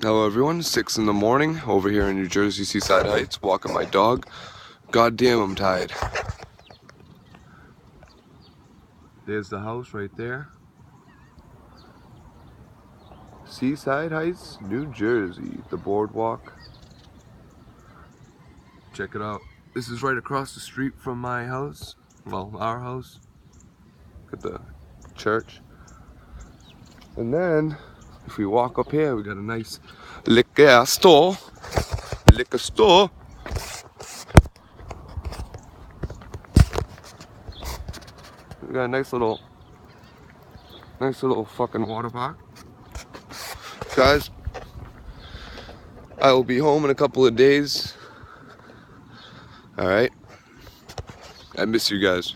Hello everyone, 6 in the morning over here in New Jersey, Seaside Heights, walking my dog. God damn, I'm tired. There's the house right there. Seaside Heights, New Jersey, the boardwalk. Check it out. This is right across the street from my house. Well, our house. Look at the church. And then, if we walk up here, we got a nice liquor store. Liquor store. We got a nice little fucking water park. Guys, I will be home in a couple of days. Alright? I miss you guys.